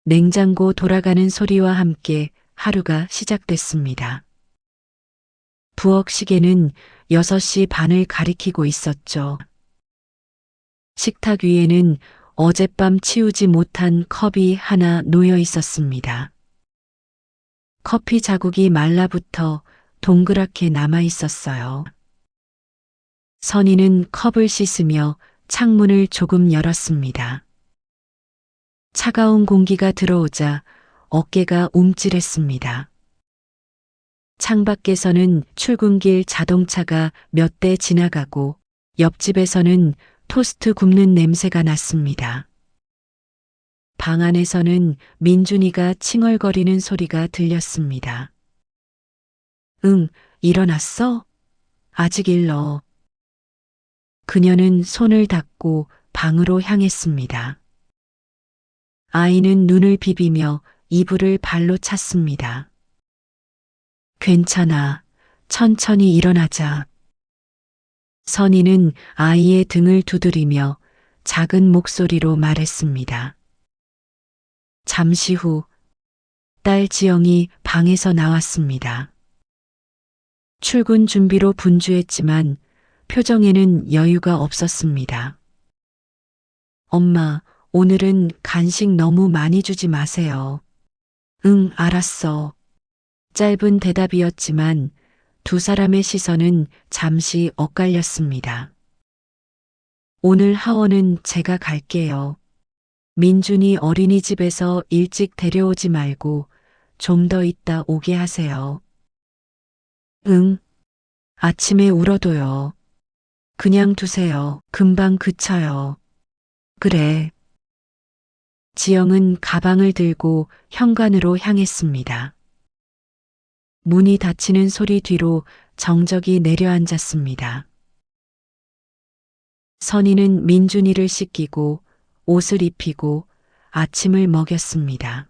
냉장고 돌아가는 소리와 함께 하루가 시작됐습니다. 부엌 시계는 6시 반을 가리키고 있었죠. 식탁 위에는 어젯밤 치우지 못한 컵이 하나 놓여 있었습니다. 커피 자국이 말라붙어 동그랗게 남아 있었어요. 선희는 컵을 씻으며 창문을 조금 열었습니다. 차가운 공기가 들어오자 어깨가 움찔했습니다. 창밖에서는 출근길 자동차가 몇 대 지나가고 옆집에서는 토스트 굽는 냄새가 났습니다. 방 안에서는 민준이가 칭얼거리는 소리가 들렸습니다. 응, 일어났어? 아직 일러. 그녀는 손을 닦고 방으로 향했습니다. 아이는 눈을 비비며 이불을 발로 찼습니다. 괜찮아. 천천히 일어나자. 선희는 아이의 등을 두드리며 작은 목소리로 말했습니다. 잠시 후 딸 지영이 방에서 나왔습니다. 출근 준비로 분주했지만 표정에는 여유가 없었습니다. 엄마, 오늘은 간식 너무 많이 주지 마세요. 응, 알았어. 짧은 대답이었지만 두 사람의 시선은 잠시 엇갈렸습니다. 오늘 하원은 제가 갈게요. 민준이 어린이집에서 일찍 데려오지 말고 좀 더 있다 오게 하세요. 응, 아침에 울어도요. 그냥 두세요. 금방 그쳐요. 그래. 지영은 가방을 들고 현관으로 향했습니다. 문이 닫히는 소리 뒤로 정적이 내려앉았습니다. 선희는 민준이를 씻기고 옷을 입히고 아침을 먹였습니다.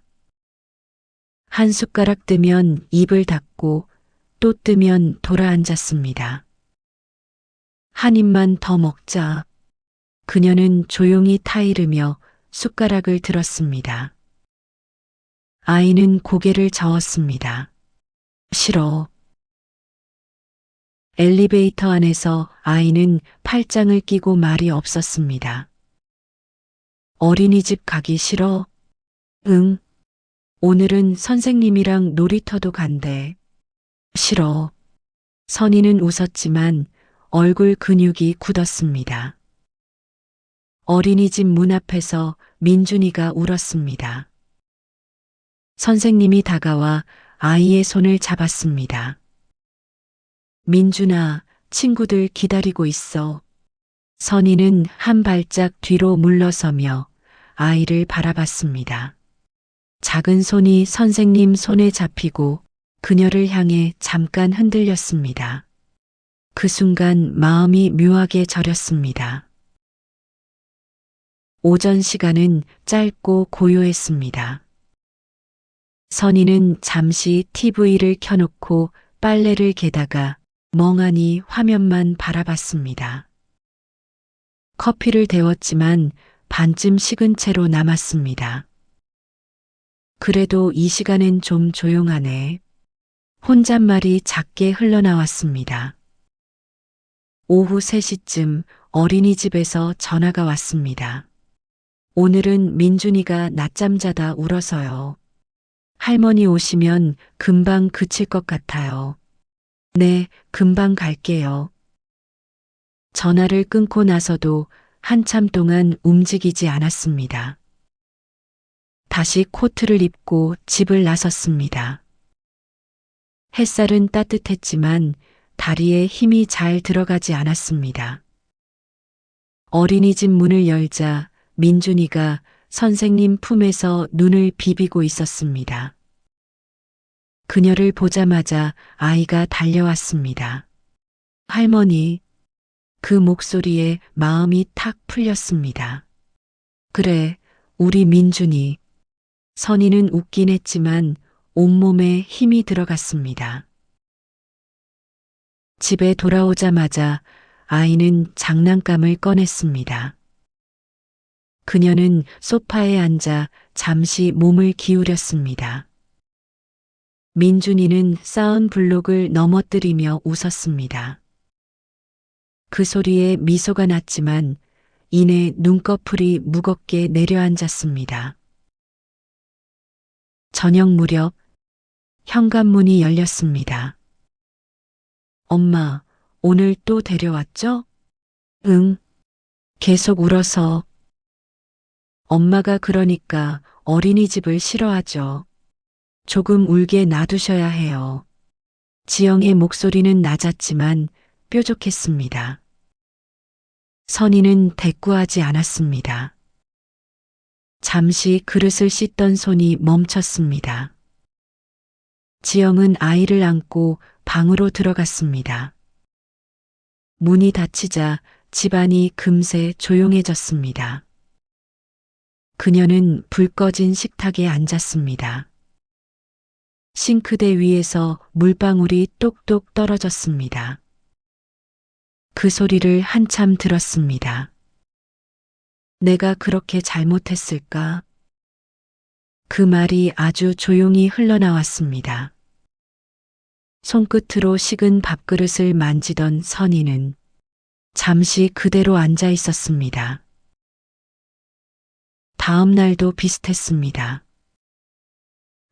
한 숟가락 뜨면 입을 닫고 또 뜨면 돌아앉았습니다. 한 입만 더 먹자. 그녀는 조용히 타이르며 숟가락을 들었습니다. 아이는 고개를 저었습니다. 싫어. 엘리베이터 안에서 아이는 팔짱을 끼고 말이 없었습니다. 어린이집 가기 싫어? 응. 오늘은 선생님이랑 놀이터도 간대. 싫어. 선희는 웃었지만 얼굴 근육이 굳었습니다. 어린이집 문 앞에서 민준이가 울었습니다. 선생님이 다가와 아이의 손을 잡았습니다. 민준아, 친구들 기다리고 있어. 선희는 한 발짝 뒤로 물러서며 아이를 바라봤습니다. 작은 손이 선생님 손에 잡히고 그녀를 향해 잠깐 흔들렸습니다. 그 순간 마음이 묘하게 저렸습니다. 오전 시간은 짧고 고요했습니다. 선희는 잠시 TV를 켜놓고 빨래를 개다가 멍하니 화면만 바라봤습니다. 커피를 데웠지만 반쯤 식은 채로 남았습니다. 그래도 이 시간엔 좀 조용하네. 혼잣말이 작게 흘러나왔습니다. 오후 3시쯤 어린이집에서 전화가 왔습니다. 오늘은 민준이가 낮잠 자다 울어서요. 할머니 오시면 금방 그칠 것 같아요. 네, 금방 갈게요. 전화를 끊고 나서도 한참 동안 움직이지 않았습니다. 다시 코트를 입고 집을 나섰습니다. 햇살은 따뜻했지만 다리에 힘이 잘 들어가지 않았습니다. 어린이집 문을 열자 민준이가 선생님 품에서 눈을 비비고 있었습니다. 그녀를 보자마자 아이가 달려왔습니다. 할머니, 그 목소리에 마음이 탁 풀렸습니다. 그래, 우리 민준이. 선희는 웃긴 했지만 온몸에 힘이 들어갔습니다. 집에 돌아오자마자 아이는 장난감을 꺼냈습니다. 그녀는 소파에 앉아 잠시 몸을 기울였습니다. 민준이는 쌓은 블록을 넘어뜨리며 웃었습니다. 그 소리에 미소가 났지만 이내 눈꺼풀이 무겁게 내려앉았습니다. 저녁 무렵 현관문이 열렸습니다. 엄마, 오늘 또 데려왔죠? 응. 계속 울어서. 엄마가 그러니까 어린이집을 싫어하죠. 조금 울게 놔두셔야 해요. 지영의 목소리는 낮았지만 뾰족했습니다. 선희는 대꾸하지 않았습니다. 잠시 그릇을 씻던 손이 멈췄습니다. 지영은 아이를 안고 방으로 들어갔습니다. 문이 닫히자 집안이 금세 조용해졌습니다. 그녀는 불 꺼진 식탁에 앉았습니다. 싱크대 위에서 물방울이 똑똑 떨어졌습니다. 그 소리를 한참 들었습니다. 내가 그렇게 잘못했을까? 그 말이 아주 조용히 흘러나왔습니다. 손끝으로 식은 밥그릇을 만지던 선희는 잠시 그대로 앉아 있었습니다. 다음 날도 비슷했습니다.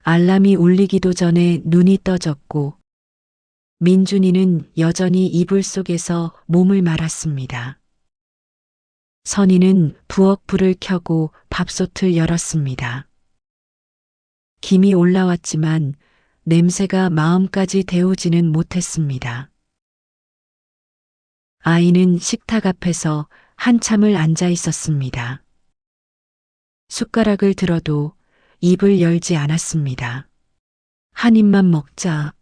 알람이 울리기도 전에 눈이 떠졌고 민준이는 여전히 이불 속에서 몸을 말았습니다. 선희는 부엌 불을 켜고 밥솥을 열었습니다. 김이 올라왔지만 냄새가 마음까지 데우지는 못했습니다. 아이는 식탁 앞에서 한참을 앉아 있었습니다. 숟가락을 들어도 입을 열지 않았습니다. 한 입만 먹자.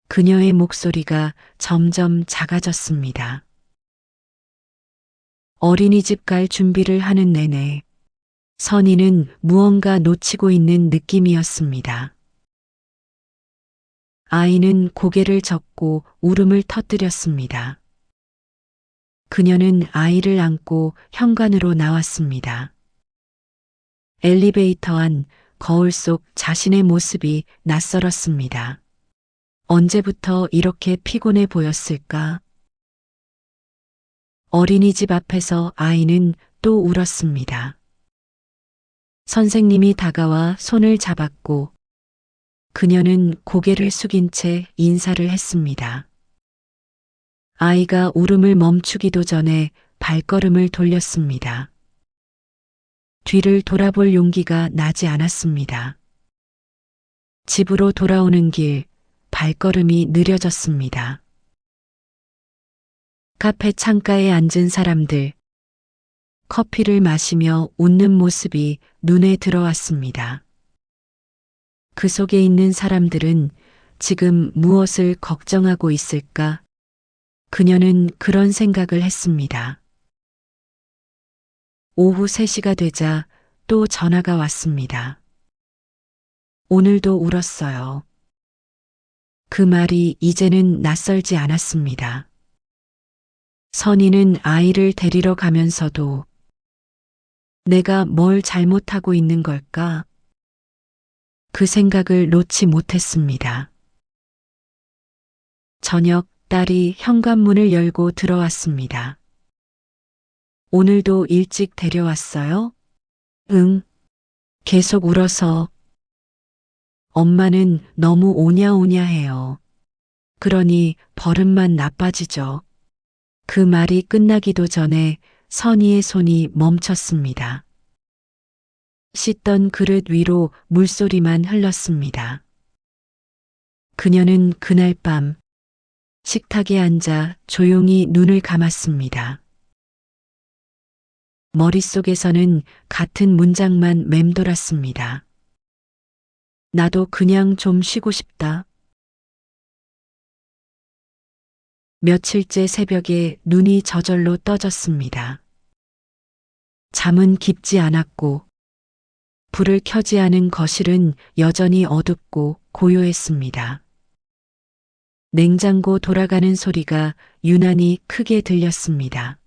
그녀의 목소리가 점점 작아졌습니다. 어린이집 갈 준비를 하는 내내 선희는 무언가 놓치고 있는 느낌이었습니다. 아이는 고개를 젓고 울음을 터뜨렸습니다. 그녀는 아이를 안고 현관으로 나왔습니다. 엘리베이터 안 거울 속 자신의 모습이 낯설었습니다. 언제부터 이렇게 피곤해 보였을까? 어린이집 앞에서 아이는 또 울었습니다. 선생님이 다가와 손을 잡았고 그녀는 고개를 숙인 채 인사를 했습니다. 아이가 울음을 멈추기도 전에 발걸음을 돌렸습니다. 뒤를 돌아볼 용기가 나지 않았습니다. 집으로 돌아오는 길 발걸음이 느려졌습니다. 카페 창가에 앉은 사람들, 커피를 마시며 웃는 모습이 눈에 들어왔습니다. 그 속에 있는 사람들은 지금 무엇을 걱정하고 있을까? 그녀는 그런 생각을 했습니다. 오후 3시가 되자 또 전화가 왔습니다. 오늘도 울었어요. 그 말이 이제는 낯설지 않았습니다. 선희는 아이를 데리러 가면서도 내가 뭘 잘못하고 있는 걸까? 그 생각을 놓지 못했습니다. 저녁 딸이 현관문을 열고 들어왔습니다. 오늘도 일찍 데려왔어요? 응. 계속 울어서. 엄마는 너무 오냐오냐해요. 그러니 버릇만 나빠지죠. 그 말이 끝나기도 전에 선희의 손이 멈췄습니다. 씻던 그릇 위로 물소리만 흘렀습니다. 그녀는 그날 밤 식탁에 앉아 조용히 눈을 감았습니다. 머릿속에서는 같은 문장만 맴돌았습니다. 나도 그냥 좀 쉬고 싶다. 며칠째 새벽에 눈이 저절로 떠졌습니다. 잠은 깊지 않았고 불을 켜지 않은 거실은 여전히 어둡고 고요했습니다. 냉장고 돌아가는 소리가 유난히 크게 들렸습니다.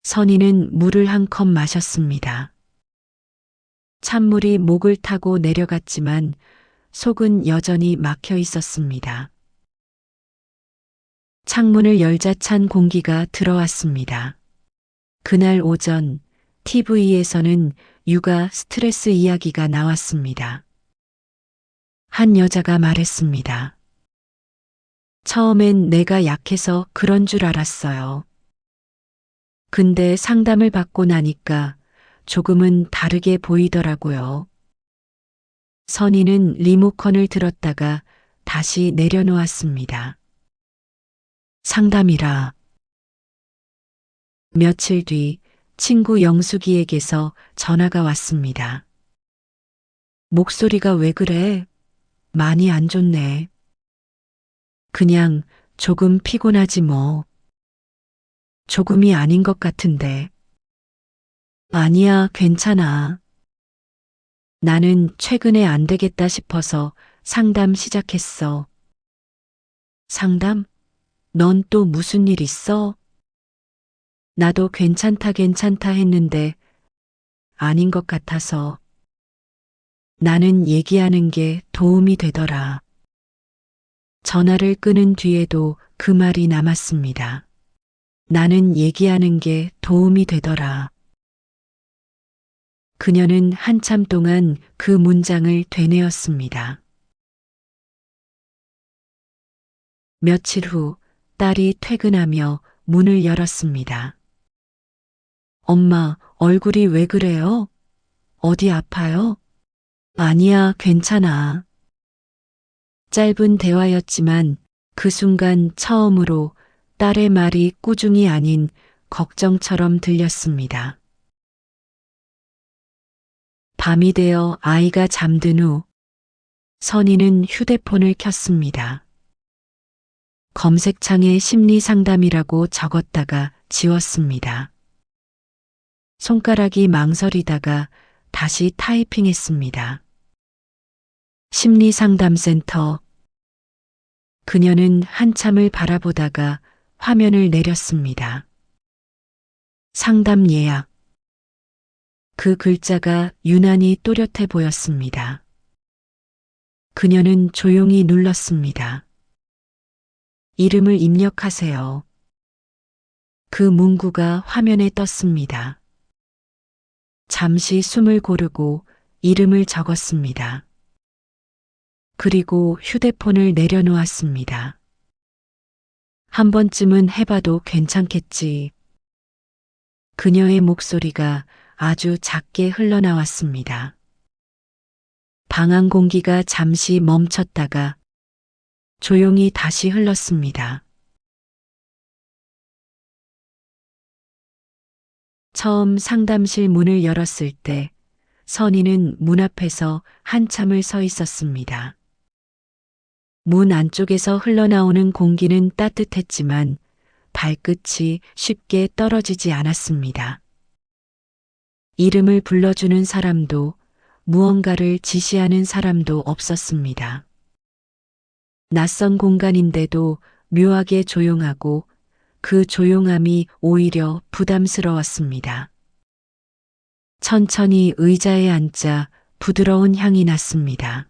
선희는 물을 한 컵 마셨습니다. 찬물이 목을 타고 내려갔지만 속은 여전히 막혀 있었습니다. 창문을 열자 찬 공기가 들어왔습니다. 그날 오전 TV에서는 육아 스트레스 이야기가 나왔습니다. 한 여자가 말했습니다. 처음엔 내가 약해서 그런 줄 알았어요. 근데 상담을 받고 나니까 조금은 다르게 보이더라고요. 선희는 리모컨을 들었다가 다시 내려놓았습니다. 상담이라. 며칠 뒤 친구 영숙이에게서 전화가 왔습니다. 목소리가 왜 그래? 많이 안 좋네. 그냥 조금 피곤하지 뭐. 조금이 아닌 것 같은데. 아니야, 괜찮아. 나는 최근에 안 되겠다 싶어서 상담 시작했어. 상담? 넌 또 무슨 일 있어? 나도 괜찮다 했는데 아닌 것 같아서. 나는 얘기하는 게 도움이 되더라. 전화를 끊은 뒤에도 그 말이 남았습니다. 나는 얘기하는 게 도움이 되더라. 그녀는 한참 동안 그 문장을 되뇌었습니다. 며칠 후 딸이 퇴근하며 문을 열었습니다. 엄마, 얼굴이 왜 그래요? 어디 아파요? 아니야, 괜찮아. 짧은 대화였지만 그 순간 처음으로 딸의 말이 꾸중이 아닌 걱정처럼 들렸습니다. 밤이 되어 아이가 잠든 후 선희는 휴대폰을 켰습니다. 검색창에 심리 상담이라고 적었다가 지웠습니다. 손가락이 망설이다가 다시 타이핑했습니다. 심리상담센터. 그녀는 한참을 바라보다가 화면을 내렸습니다. 상담 예약. 그 글자가 유난히 또렷해 보였습니다. 그녀는 조용히 눌렀습니다. 이름을 입력하세요. 그 문구가 화면에 떴습니다. 잠시 숨을 고르고 이름을 적었습니다. 그리고 휴대폰을 내려놓았습니다. 한 번쯤은 해봐도 괜찮겠지. 그녀의 목소리가 아주 작게 흘러나왔습니다. 방 안 공기가 잠시 멈췄다가 조용히 다시 흘렀습니다. 처음 상담실 문을 열었을 때 선희는 문 앞에서 한참을 서 있었습니다. 문 안쪽에서 흘러나오는 공기는 따뜻했지만 발끝이 쉽게 떨어지지 않았습니다. 이름을 불러주는 사람도 무언가를 지시하는 사람도 없었습니다. 낯선 공간인데도 묘하게 조용하고 그 조용함이 오히려 부담스러웠습니다. 천천히 의자에 앉자 부드러운 향이 났습니다.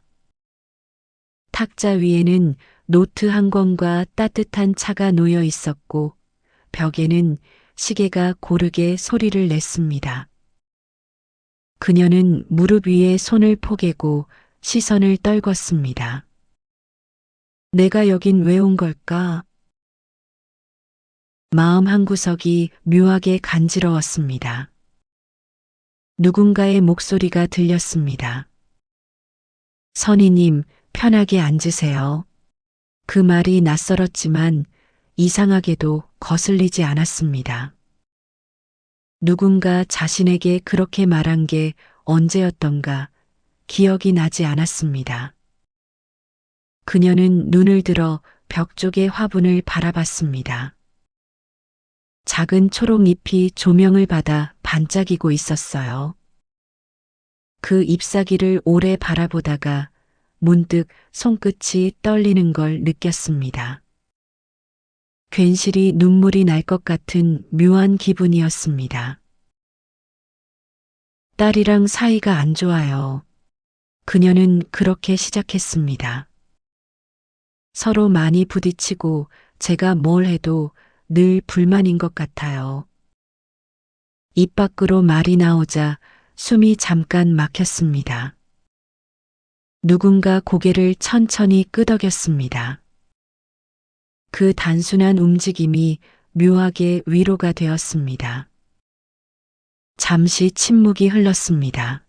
탁자 위에는 노트 한 권과 따뜻한 차가 놓여 있었고 벽에는 시계가 고르게 소리를 냈습니다. 그녀는 무릎 위에 손을 포개고 시선을 떨궜습니다. 내가 여긴 왜 온 걸까? 마음 한구석이 묘하게 간지러웠습니다. 누군가의 목소리가 들렸습니다. 선희님, 편하게 앉으세요. 그 말이 낯설었지만 이상하게도 거슬리지 않았습니다. 누군가 자신에게 그렇게 말한 게 언제였던가 기억이 나지 않았습니다. 그녀는 눈을 들어 벽 쪽의 화분을 바라봤습니다. 작은 초록잎이 조명을 받아 반짝이고 있었어요. 그 잎사귀를 오래 바라보다가 문득 손끝이 떨리는 걸 느꼈습니다. 괜시리 눈물이 날 것 같은 묘한 기분이었습니다. 딸이랑 사이가 안 좋아요. 그녀는 그렇게 시작했습니다. 서로 많이 부딪히고 제가 뭘 해도 늘 불만인 것 같아요. 입 밖으로 말이 나오자 숨이 잠깐 막혔습니다. 누군가 고개를 천천히 끄덕였습니다. 그 단순한 움직임이 묘하게 위로가 되었습니다. 잠시 침묵이 흘렀습니다.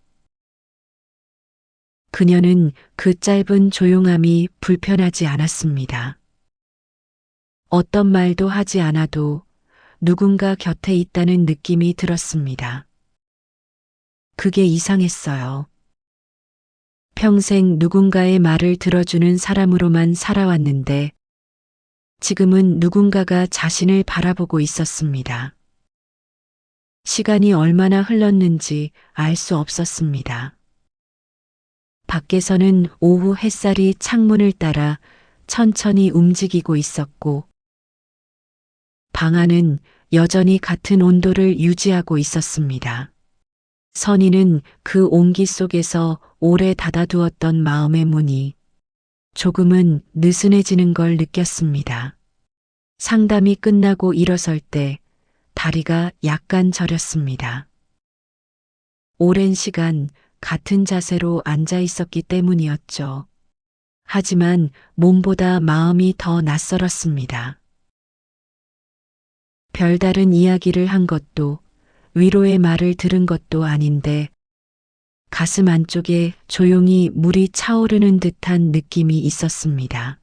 그녀는 그 짧은 조용함이 불편하지 않았습니다. 어떤 말도 하지 않아도 누군가 곁에 있다는 느낌이 들었습니다. 그게 이상했어요. 평생 누군가의 말을 들어주는 사람으로만 살아왔는데 지금은 누군가가 자신을 바라보고 있었습니다. 시간이 얼마나 흘렀는지 알 수 없었습니다. 밖에서는 오후 햇살이 창문을 따라 천천히 움직이고 있었고 방 안은 여전히 같은 온도를 유지하고 있었습니다. 선희는 그 온기 속에서 오래 닫아두었던 마음의 문이 조금은 느슨해지는 걸 느꼈습니다. 상담이 끝나고 일어설 때 다리가 약간 저렸습니다. 오랜 시간 같은 자세로 앉아 있었기 때문이었죠. 하지만 몸보다 마음이 더 낯설었습니다. 별다른 이야기를 한 것도 위로의 말을 들은 것도 아닌데 가슴 안쪽에 조용히 물이 차오르는 듯한 느낌이 있었습니다.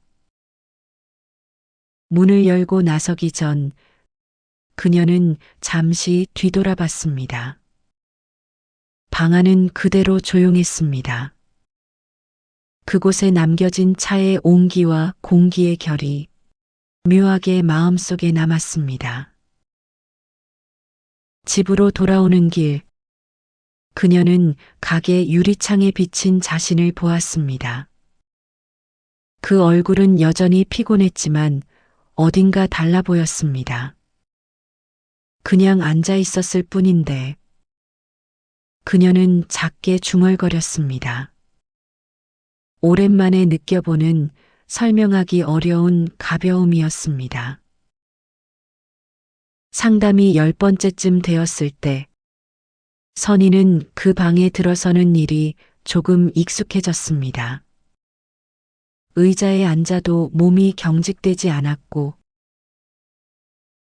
문을 열고 나서기 전 그녀는 잠시 뒤돌아봤습니다. 방 안은 그대로 조용했습니다. 그곳에 남겨진 차의 온기와 공기의 결이 묘하게 마음속에 남았습니다. 집으로 돌아오는 길, 그녀는 가게 유리창에 비친 자신을 보았습니다. 그 얼굴은 여전히 피곤했지만 어딘가 달라 보였습니다. 그냥 앉아 있었을 뿐인데 그녀는 작게 중얼거렸습니다. 오랜만에 느껴보는 설명하기 어려운 가벼움이었습니다. 상담이 10번째쯤 되었을 때 선희는 그 방에 들어서는 일이 조금 익숙해졌습니다. 의자에 앉아도 몸이 경직되지 않았고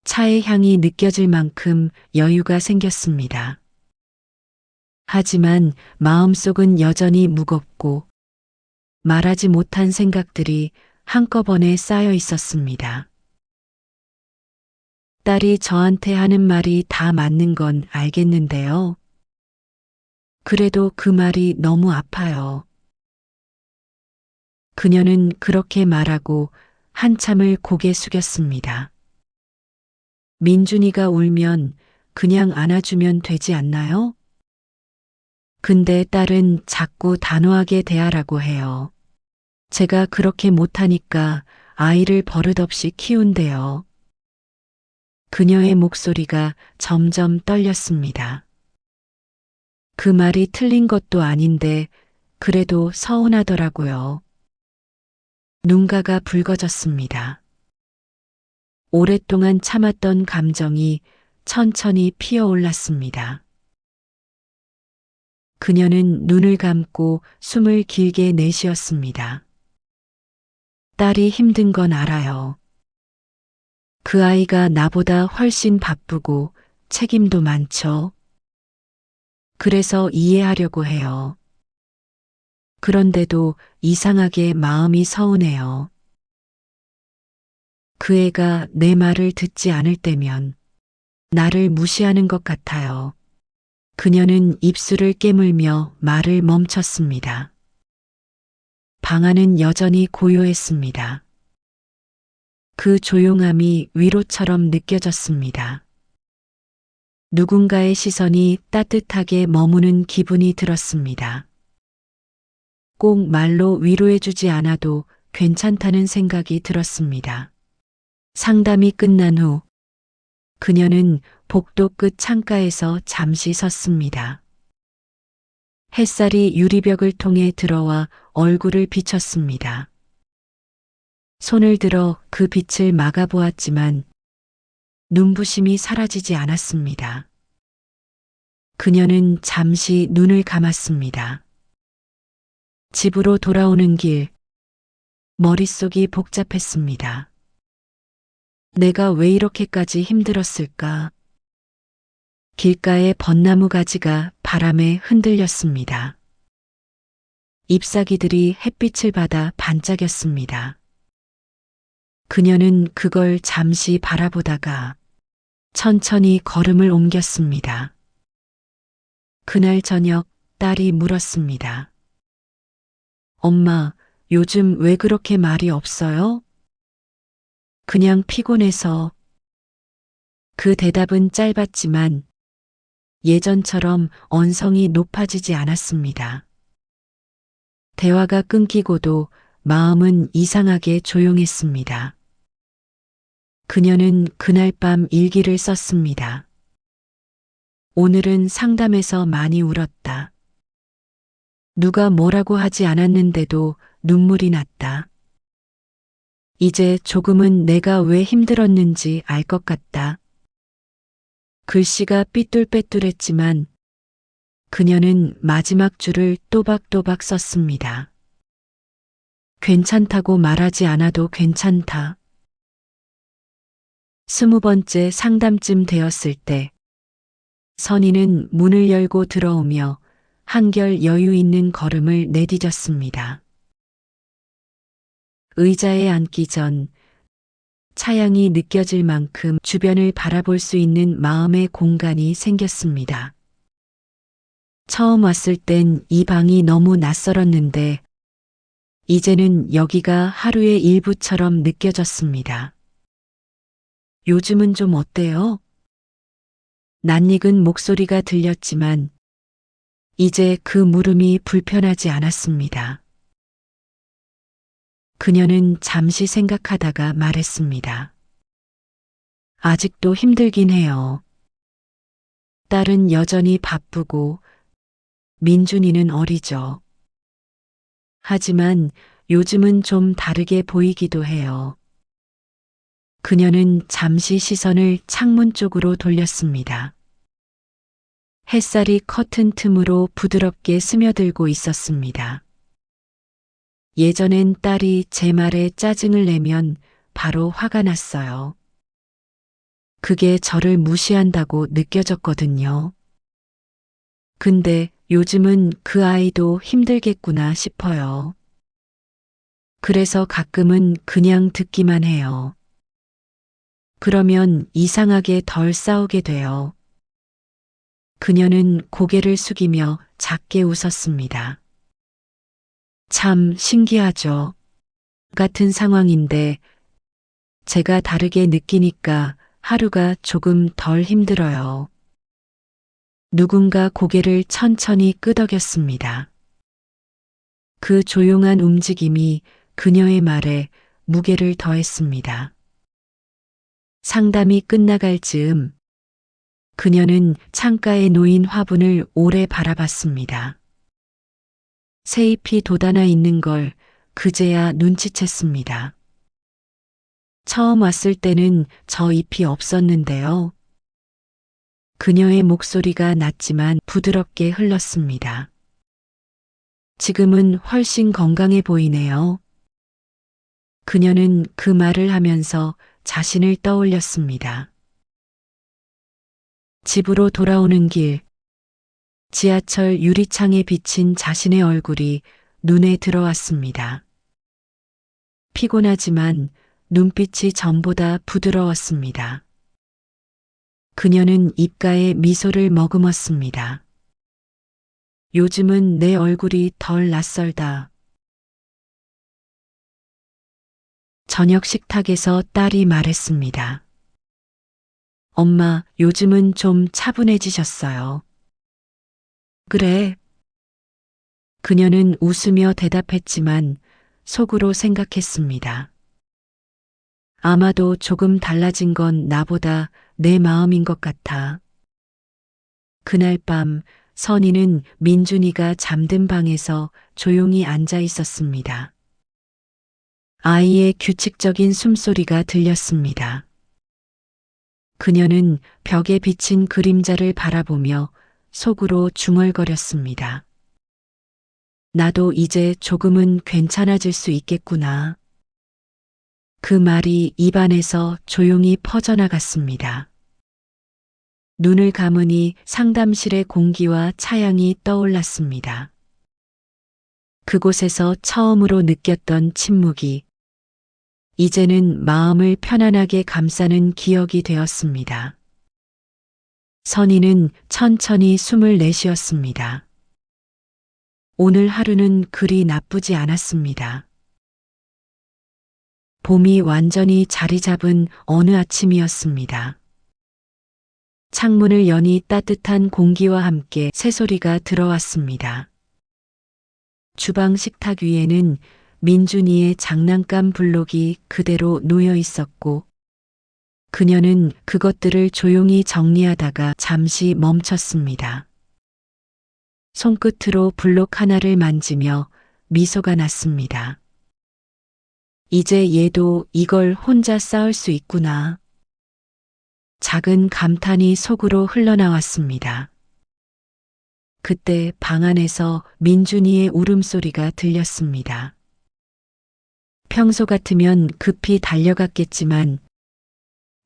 차의 향이 느껴질 만큼 여유가 생겼습니다. 하지만 마음속은 여전히 무겁고 말하지 못한 생각들이 한꺼번에 쌓여 있었습니다. 딸이 저한테 하는 말이 다 맞는 건 알겠는데요. 그래도 그 말이 너무 아파요. 그녀는 그렇게 말하고 한참을 고개 숙였습니다. 민준이가 울면 그냥 안아주면 되지 않나요? 근데 딸은 자꾸 단호하게 대하라고 해요. 제가 그렇게 못하니까 아이를 버릇없이 키운대요. 그녀의 목소리가 점점 떨렸습니다. 그 말이 틀린 것도 아닌데 그래도 서운하더라고요. 눈가가 붉어졌습니다. 오랫동안 참았던 감정이 천천히 피어올랐습니다. 그녀는 눈을 감고 숨을 길게 내쉬었습니다. 딸이 힘든 건 알아요. 그 아이가 나보다 훨씬 바쁘고 책임도 많죠. 그래서 이해하려고 해요. 그런데도 이상하게 마음이 서운해요. 그 애가 내 말을 듣지 않을 때면 나를 무시하는 것 같아요. 그녀는 입술을 깨물며 말을 멈췄습니다. 방 안은 여전히 고요했습니다. 그 조용함이 위로처럼 느껴졌습니다. 누군가의 시선이 따뜻하게 머무는 기분이 들었습니다. 꼭 말로 위로해주지 않아도 괜찮다는 생각이 들었습니다. 상담이 끝난 후 그녀는 복도 끝 창가에서 잠시 섰습니다. 햇살이 유리벽을 통해 들어와 얼굴을 비쳤습니다. 손을 들어 그 빛을 막아보았지만 눈부심이 사라지지 않았습니다. 그녀는 잠시 눈을 감았습니다. 집으로 돌아오는 길, 머릿속이 복잡했습니다. 내가 왜 이렇게까지 힘들었을까? 길가의 벚나무 가지가 바람에 흔들렸습니다. 잎사귀들이 햇빛을 받아 반짝였습니다. 그녀는 그걸 잠시 바라보다가 천천히 걸음을 옮겼습니다. 그날 저녁 딸이 물었습니다. 엄마, 요즘 왜 그렇게 말이 없어요? 그냥 피곤해서. 그 대답은 짧았지만 예전처럼 언성이 높아지지 않았습니다. 대화가 끊기고도 마음은 이상하게 조용했습니다. 그녀는 그날 밤 일기를 썼습니다. 오늘은 상담에서 많이 울었다. 누가 뭐라고 하지 않았는데도 눈물이 났다. 이제 조금은 내가 왜 힘들었는지 알 것 같다. 글씨가 삐뚤빼뚤했지만 그녀는 마지막 줄을 또박또박 썼습니다. 괜찮다고 말하지 않아도 괜찮다. 20번째 상담쯤 되었을 때 선희는 문을 열고 들어오며 한결 여유 있는 걸음을 내디뎠습니다. 의자에 앉기 전 차양이 느껴질 만큼 주변을 바라볼 수 있는 마음의 공간이 생겼습니다. 처음 왔을 땐 이 방이 너무 낯설었는데 이제는 여기가 하루의 일부처럼 느껴졌습니다. 요즘은 좀 어때요? 낯익은 목소리가 들렸지만 이제 그 물음이 불편하지 않았습니다. 그녀는 잠시 생각하다가 말했습니다. 아직도 힘들긴 해요. 딸은 여전히 바쁘고 민준이는 어리죠. 하지만 요즘은 좀 다르게 보이기도 해요. 그녀는 잠시 시선을 창문 쪽으로 돌렸습니다. 햇살이 커튼 틈으로 부드럽게 스며들고 있었습니다. 예전엔 딸이 제 말에 짜증을 내면 바로 화가 났어요. 그게 저를 무시한다고 느껴졌거든요. 근데 요즘은 그 아이도 힘들겠구나 싶어요. 그래서 가끔은 그냥 듣기만 해요. 그러면 이상하게 덜 싸우게 돼요. 그녀는 고개를 숙이며 작게 웃었습니다. 참 신기하죠. 같은 상황인데 제가 다르게 느끼니까 하루가 조금 덜 힘들어요. 누군가 고개를 천천히 끄덕였습니다. 그 조용한 움직임이 그녀의 말에 무게를 더했습니다. 상담이 끝나갈 즈음 그녀는 창가에 놓인 화분을 오래 바라봤습니다. 새잎이 돋아나 있는 걸 그제야 눈치챘습니다. 처음 왔을 때는 저 잎이 없었는데요. 그녀의 목소리가 낮지만 부드럽게 흘렀습니다. 지금은 훨씬 건강해 보이네요. 그녀는 그 말을 하면서 자신을 떠올렸습니다. 집으로 돌아오는 길, 지하철 유리창에 비친 자신의 얼굴이 눈에 들어왔습니다. 피곤하지만 눈빛이 전보다 부드러웠습니다. 그녀는 입가에 미소를 머금었습니다. 요즘은 내 얼굴이 덜 낯설다. 저녁 식탁에서 딸이 말했습니다. 엄마, 요즘은 좀 차분해지셨어요. 그래. 그녀는 웃으며 대답했지만 속으로 생각했습니다. 아마도 조금 달라진 건 나보다 내 마음인 것 같아. 그날 밤 선희는 민준이가 잠든 방에서 조용히 앉아 있었습니다. 아이의 규칙적인 숨소리가 들렸습니다. 그녀는 벽에 비친 그림자를 바라보며 속으로 중얼거렸습니다. 나도 이제 조금은 괜찮아질 수 있겠구나. 그 말이 입안에서 조용히 퍼져나갔습니다. 눈을 감으니 상담실의 공기와 차양이 떠올랐습니다. 그곳에서 처음으로 느꼈던 침묵이 이제는 마음을 편안하게 감싸는 기억이 되었습니다. 선희는 천천히 숨을 내쉬었습니다. 오늘 하루는 그리 나쁘지 않았습니다. 봄이 완전히 자리 잡은 어느 아침이었습니다. 창문을 여니 따뜻한 공기와 함께 새소리가 들어왔습니다. 주방 식탁 위에는 민준이의 장난감 블록이 그대로 놓여 있었고 그녀는 그것들을 조용히 정리하다가 잠시 멈췄습니다. 손끝으로 블록 하나를 만지며 미소가 났습니다. 이제 얘도 이걸 혼자 쌓을 수 있구나. 작은 감탄이 속으로 흘러나왔습니다. 그때 방 안에서 민준이의 울음소리가 들렸습니다. 평소 같으면 급히 달려갔겠지만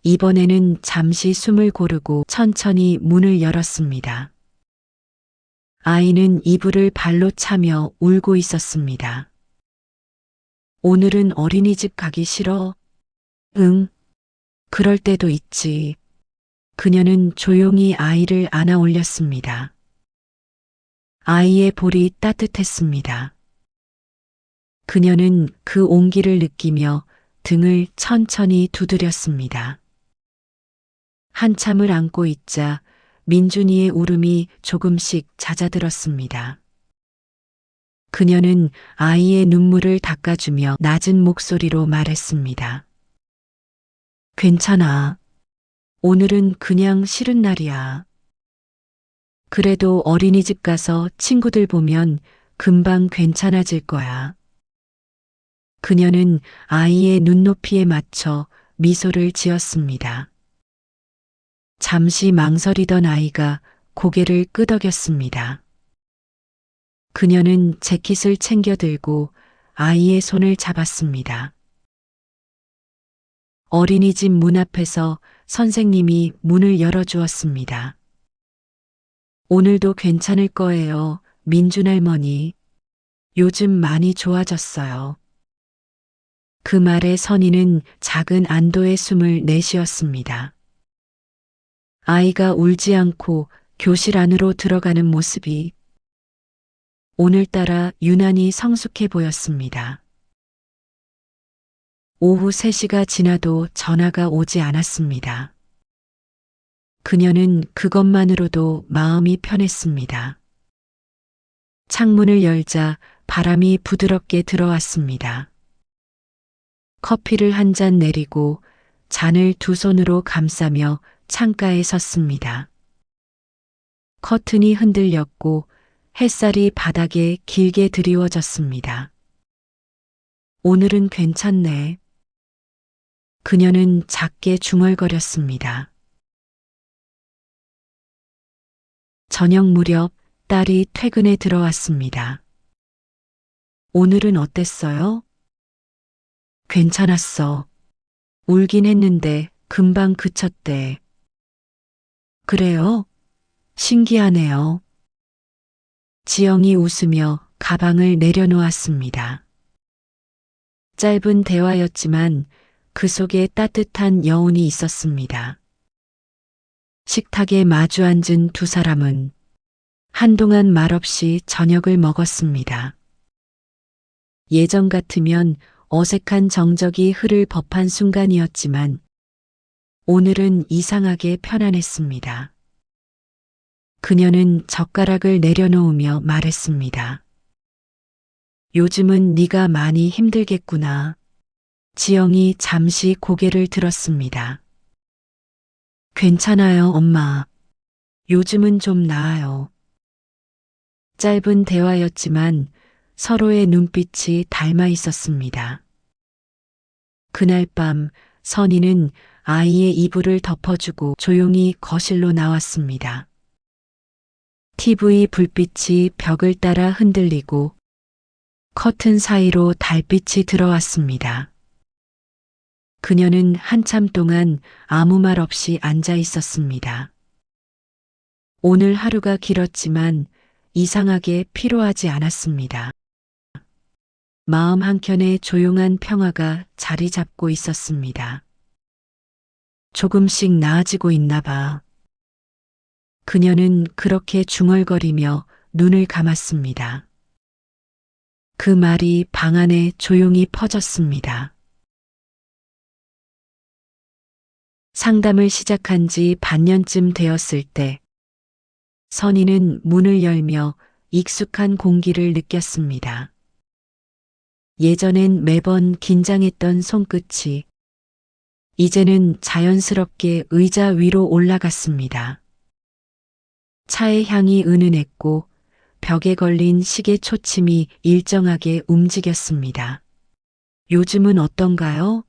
이번에는 잠시 숨을 고르고 천천히 문을 열었습니다. 아이는 이불을 발로 차며 울고 있었습니다. 오늘은 어린이집 가기 싫어? 응, 그럴 때도 있지. 그녀는 조용히 아이를 안아 올렸습니다. 아이의 볼이 따뜻했습니다. 그녀는 그 온기를 느끼며 등을 천천히 두드렸습니다. 한참을 안고 있자 민준이의 울음이 조금씩 잦아들었습니다. 그녀는 아이의 눈물을 닦아주며 낮은 목소리로 말했습니다. 괜찮아. 오늘은 그냥 싫은 날이야. 그래도 어린이집 가서 친구들 보면 금방 괜찮아질 거야. 그녀는 아이의 눈높이에 맞춰 미소를 지었습니다. 잠시 망설이던 아이가 고개를 끄덕였습니다. 그녀는 재킷을 챙겨 들고 아이의 손을 잡았습니다. 어린이집 문 앞에서 선생님이 문을 열어주었습니다. 오늘도 괜찮을 거예요, 민준 할머니. 요즘 많이 좋아졌어요. 그 말에 선희는 작은 안도의 숨을 내쉬었습니다. 아이가 울지 않고 교실 안으로 들어가는 모습이 오늘따라 유난히 성숙해 보였습니다. 오후 3시가 지나도 전화가 오지 않았습니다. 그녀는 그것만으로도 마음이 편했습니다. 창문을 열자 바람이 부드럽게 들어왔습니다. 커피를 한 잔 내리고 잔을 두 손으로 감싸며 창가에 섰습니다. 커튼이 흔들렸고 햇살이 바닥에 길게 드리워졌습니다. 오늘은 괜찮네. 그녀는 작게 중얼거렸습니다. 저녁 무렵 딸이 퇴근에 들어왔습니다. 오늘은 어땠어요? 괜찮았어. 울긴 했는데 금방 그쳤대. 그래요? 신기하네요. 지영이 웃으며 가방을 내려놓았습니다. 짧은 대화였지만 그 속에 따뜻한 여운이 있었습니다. 식탁에 마주 앉은 두 사람은 한동안 말없이 저녁을 먹었습니다. 예전 같으면 어색한 정적이 흐를 법한 순간이었지만 오늘은 이상하게 편안했습니다. 그녀는 젓가락을 내려놓으며 말했습니다. 요즘은 네가 많이 힘들겠구나. 지영이 잠시 고개를 들었습니다. 괜찮아요, 엄마. 요즘은 좀 나아요. 짧은 대화였지만 서로의 눈빛이 닮아 있었습니다. 그날 밤 선희는 아이의 이불을 덮어주고 조용히 거실로 나왔습니다. TV 불빛이 벽을 따라 흔들리고 커튼 사이로 달빛이 들어왔습니다. 그녀는 한참 동안 아무 말 없이 앉아 있었습니다. 오늘 하루가 길었지만 이상하게 피로하지 않았습니다. 마음 한켠에 조용한 평화가 자리 잡고 있었습니다. 조금씩 나아지고 있나 봐. 그녀는 그렇게 중얼거리며 눈을 감았습니다. 그 말이 방 안에 조용히 퍼졌습니다. 상담을 시작한 지 반년쯤 되었을 때 선희는 문을 열며 익숙한 공기를 느꼈습니다. 예전엔 매번 긴장했던 손끝이 이제는 자연스럽게 의자 위로 올라갔습니다. 차의 향이 은은했고 벽에 걸린 시계 초침이 일정하게 움직였습니다. 요즘은 어떤가요?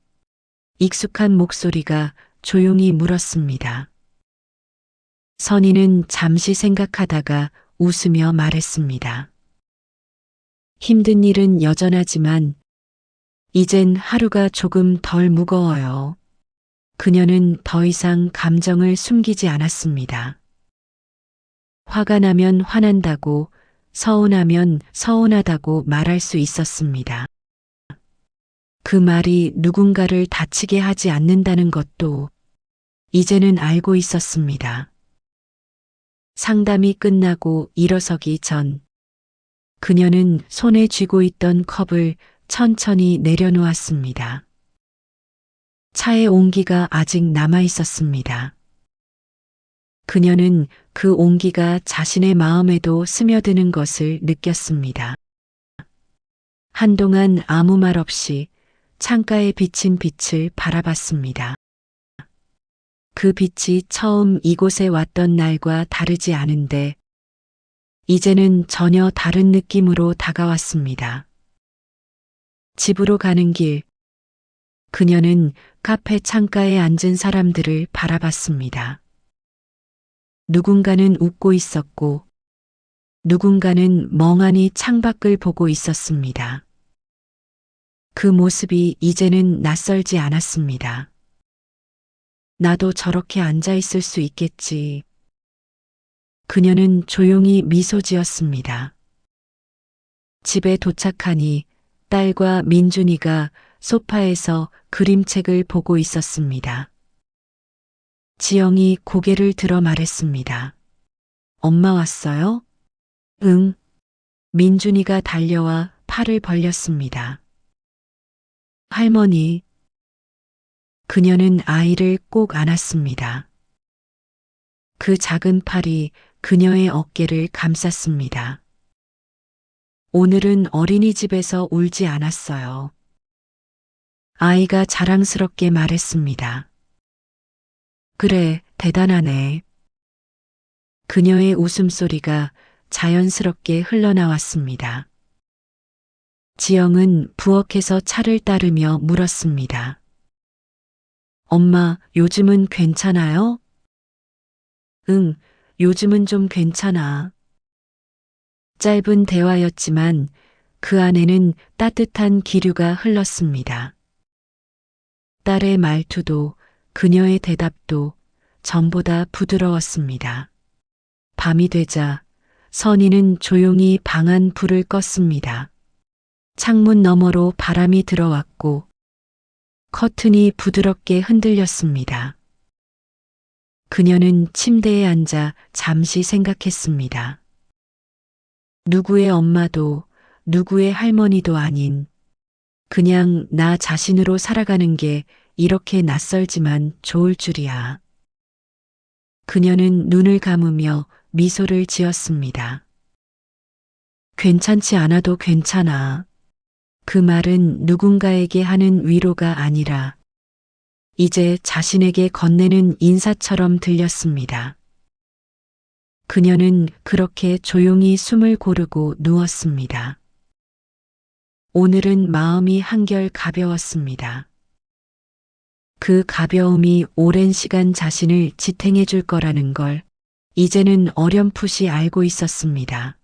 익숙한 목소리가 조용히 물었습니다. 선희는 잠시 생각하다가 웃으며 말했습니다. 힘든 일은 여전하지만 이젠 하루가 조금 덜 무거워요. 그녀는 더 이상 감정을 숨기지 않았습니다. 화가 나면 화난다고, 서운하면 서운하다고 말할 수 있었습니다. 그 말이 누군가를 다치게 하지 않는다는 것도 이제는 알고 있었습니다. 상담이 끝나고 일어서기 전 그녀는 손에 쥐고 있던 컵을 천천히 내려놓았습니다. 차의 온기가 아직 남아 있었습니다. 그녀는 그 온기가 자신의 마음에도 스며드는 것을 느꼈습니다. 한동안 아무 말 없이 창가에 비친 빛을 바라봤습니다. 그 빛이 처음 이곳에 왔던 날과 다르지 않은데 이제는 전혀 다른 느낌으로 다가왔습니다. 집으로 가는 길, 그녀는 카페 창가에 앉은 사람들을 바라봤습니다. 누군가는 웃고 있었고, 누군가는 멍하니 창밖을 보고 있었습니다. 그 모습이 이제는 낯설지 않았습니다. 나도 저렇게 앉아 있을 수 있겠지. 그녀는 조용히 미소 지었습니다. 집에 도착하니 딸과 민준이가 소파에서 그림책을 보고 있었습니다. 지영이 고개를 들어 말했습니다. 엄마 왔어요? 응. 민준이가 달려와 팔을 벌렸습니다. 할머니. 그녀는 아이를 꼭 안았습니다. 그 작은 팔이 그녀의 어깨를 감쌌습니다. 오늘은 어린이집에서 울지 않았어요. 아이가 자랑스럽게 말했습니다. 그래, 대단하네. 그녀의 웃음소리가 자연스럽게 흘러나왔습니다. 지영은 부엌에서 차를 따르며 물었습니다. 엄마, 요즘은 괜찮아요? 응, 요즘은 좀 괜찮아. 짧은 대화였지만 그 안에는 따뜻한 기류가 흘렀습니다. 딸의 말투도 그녀의 대답도 전보다 부드러웠습니다. 밤이 되자 선희는 조용히 방 안 불을 껐습니다. 창문 너머로 바람이 들어왔고 커튼이 부드럽게 흔들렸습니다. 그녀는 침대에 앉아 잠시 생각했습니다. 누구의 엄마도 누구의 할머니도 아닌 그냥 나 자신으로 살아가는 게 이렇게 낯설지만 좋을 줄이야. 그녀는 눈을 감으며 미소를 지었습니다. 괜찮지 않아도 괜찮아. 그 말은 누군가에게 하는 위로가 아니라 이제 자신에게 건네는 인사처럼 들렸습니다. 그녀는 그렇게 조용히 숨을 고르고 누웠습니다. 오늘은 마음이 한결 가벼웠습니다. 그 가벼움이 오랜 시간 자신을 지탱해 줄 거라는 걸 이제는 어렴풋이 알고 있었습니다.